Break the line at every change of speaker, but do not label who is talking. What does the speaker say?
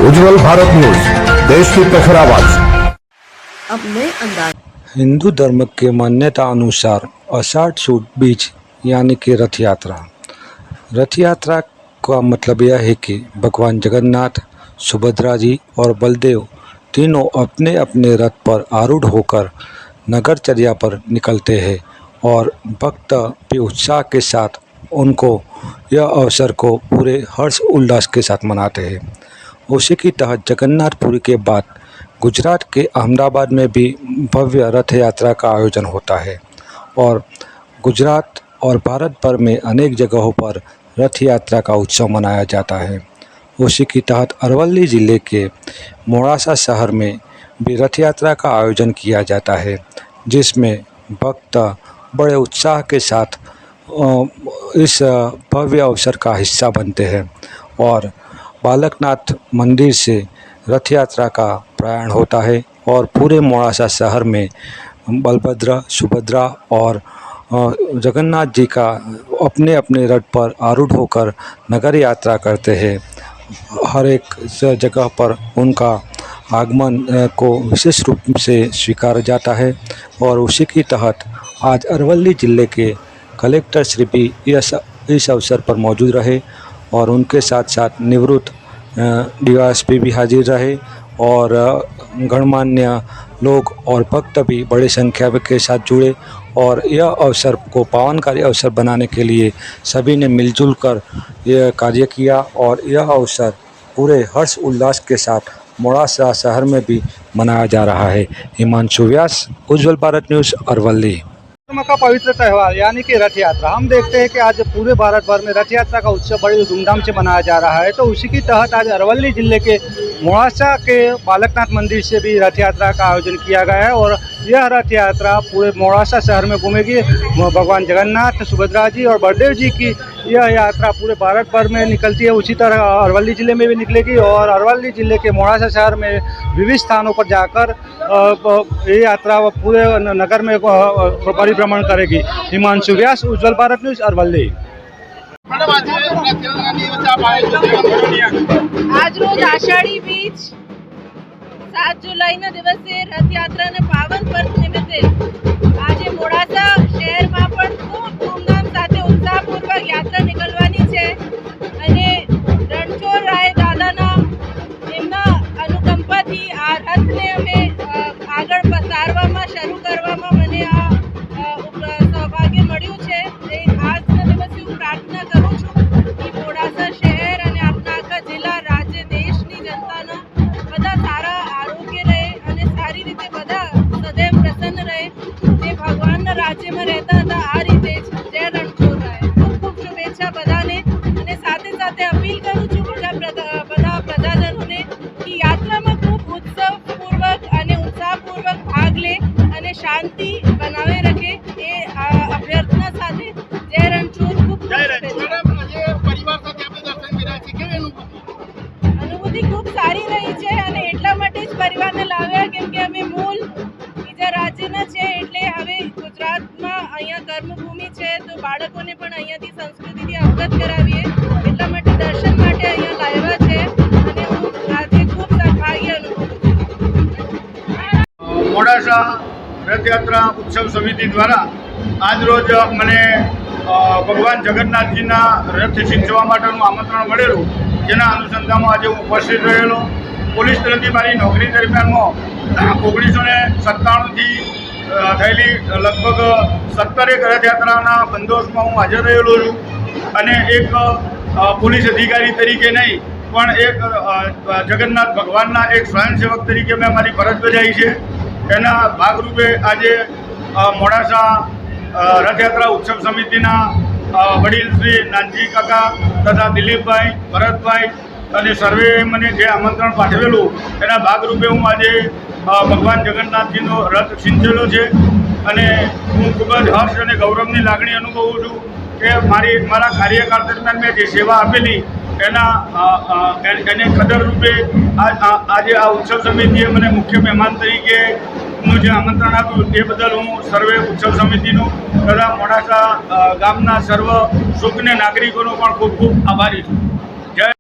उज्जवल Bharat news, देश की प्रखर आवाज।
अब नए अंदाज।
हिंदू धर्म के मान्यता अनुसार आषाढ़ सुद बीज यानी कि रथ यात्रा का मतलब यह है कि भगवान जगन्नाथ, सुभद्रा जी और बलदेव तीनों अपने अपने रथ पर आरूढ़ होकर नगरचर्या पर निकलते हैं और भक्त भी उत्साह के साथ उनको यह अवसर को पूरे हर्ष उल्लास के साथ मनाते हैं। उसी की तहत जगन्नाथपुरी के बाद गुजरात के अहमदाबाद में भी भव्य रथ यात्रा का आयोजन होता है और गुजरात और भारत भर में अनेक जगहों पर रथ यात्रा का उत्सव मनाया जाता है। उसी की तहत अरवली ज़िले के मोड़ासा शहर में भी रथ यात्रा का आयोजन किया जाता है, जिसमें भक्त बड़े उत्साह के साथ इस भव्य अवसर का हिस्सा बनते हैं और बालकनाथ मंदिर से रथ यात्रा का प्रयाण होता है और पूरे मोड़ासा शहर में बलभद्र, सुभद्रा और जगन्नाथ जी का अपने अपने रथ पर आरूढ़ होकर नगर यात्रा करते हैं। हर एक जगह पर उनका आगमन को विशेष रूप से स्वीकारा जाता है और उसी के तहत आज अरवली ज़िले के कलेक्टर श्री भी इस अवसर पर मौजूद रहे और उनके साथ साथ निवृत्त डीवाईएसपी भी हाजिर रहे और गणमान्य लोग और भक्त भी बड़ी संख्या के साथ जुड़े और यह अवसर को पावनकारी अवसर बनाने के लिए सभी ने मिलजुल कर यह कार्य किया और यह अवसर पूरे हर्ष उल्लास के साथ मोड़ासा शहर में भी मनाया जा रहा है। हिमांशु व्यास, उज्जवल भारत न्यूज़, अरवली।
धर्म का पवित्र त्यौहार यानी कि रथ यात्रा, हम देखते हैं कि आज पूरे भारत भर में रथ यात्रा का उत्सव बड़ी धूमधाम से मनाया जा रहा है। तो उसी की तहत आज अरवली जिले के मोड़ासा के बालकनाथ मंदिर से भी रथ यात्रा का आयोजन किया गया है और यह रथ यात्रा पूरे मोड़ासा शहर में घूमेगी। भगवान जगन्नाथ, सुभद्रा जी और बलदेव जी की यह यात्रा पूरे भारत भर में निकलती है। उसी तरह अरवली ज़िले में भी निकलेगी और अरवली ज़िले के मोड़ासा शहर में विविध स्थानों पर जाकर ये यात्रा पूरे नगर में परिभ्रमण करेगी। हिमांशु व्यास, उज्जवल भारत न्यूज़, अरवली।
आज रोज आषाढ़ी बीज 7 जुलाईના દિવસે રથયાત્રાને પાવન પર્વ નિમિત્તે આજે મોડાસા શહેરમાં પણ ખૂબ ધૂમધામ સાથે ઉત્સાહપૂર્વક યાત્રા નીકળવાની છે અને રણછોડ રાય દાદાના એમના અનુકંપાથી આ રથને અમે આગળ પસારવામાં શરૂ કરવામાં મને આ સૌભાગ્ય મળ્યું છે। આજના દિવસે હું પ્રાર્થના કરું છું કે મોડાસા શહેર અને આપણા આખા જિલ્લા, રાજ્ય, દેશની જનતાના બધા સારા આરોગ્ય રહે અને સારી રીતે બધા સદૈવ પ્રસન્ન રહે। જે ભગવાનના રાજ્યમાં રહેતા હતા આ રીતે જ। જય રણછોડ રાય। ખૂબ ખૂબ શુભેચ્છા બધાને અને સાથે સાથે અપીલ કરું છું બધા પ્રજાજનોને કે યાત્રામાં ખૂબ ઉત્સવપૂર્વક અને ઉત્સાહપૂર્વક ભાગ લે અને શાંતિ બનાવી રાખે એ અભ્યર્થના સાથે। જય રણછોડ। ખૂબ અનુભૂતિ ખૂબ સારી રહી છે અને એટલા માટે જ પરિવારને લાવ્યા કેમ કે અમે મૂળ બીજા રાજ્યના છે એટલે હવે ગુજરાતમાં અહીંયા કર્મભૂમિ છે તો બાળકોને પણ અહીંયાથી સંસ્કૃતિથી અવગત કરાવીએ એટલા માટે દર્શન માટે અહીંયા લાવ્યા છે અને હું આજે ખૂબ સૌભાગ્ય અનુભવું છું।
મોડાસા રથયાત્રા ઉત્સવ સમિતિ દ્વારા આજ રોજ મને ભગવાન જગન્નાથજીના રથ સિંચવા માટેનું આમંત્રણ મળેલું, જેના અનુસંધાનમાં આજે હું ઉપસ્થિત રહેલો। પોલીસ તરફથી મારી નોકરી દરમિયાનમાં 1997થી થયેલી લગભગ 17 રથયાત્રાના બંદોબસ્તમાં હું હાજર રહેલો છું અને એક પોલીસ અધિકારી તરીકે નહીં પણ એક જગન્નાથ ભગવાનના એક સ્વયંસેવક તરીકે મેં મારી ફરજ બજાવી છે। એના ભાગરૂપે આજે મોડાસા રથયાત્રા ઉત્સવ સમિતિના વડીલ શ્રી નાનજી કાકા તથા દિલીપભાઈ, ભરતભાઈ અને સર્વે મને જે આમંત્રણ પાઠવેલું એના ભાગરૂપે હું આજે ભગવાન જગન્નાથજીનો રથ સિંચેલો છે અને હું ખૂબ જ હર્ષ અને ગૌરવની લાગણી અનુભવું છું કે મારા કાર્યકાળ દરમિયાન મેં જે સેવા આપેલી એને કદર રૂપે આજે આ ઉત્સવ સમિતિએ મને મુખ્ય મહેમાન તરીકેનું જે આમંત્રણ આપ્યું તે બદલ હું સર્વે ઉત્સવ સમિતિનું તથા મોડાસા ગામના સર્વ સુજ્ઞ નાગરિકોનો પણ ખૂબ ખૂબ આભારી છું।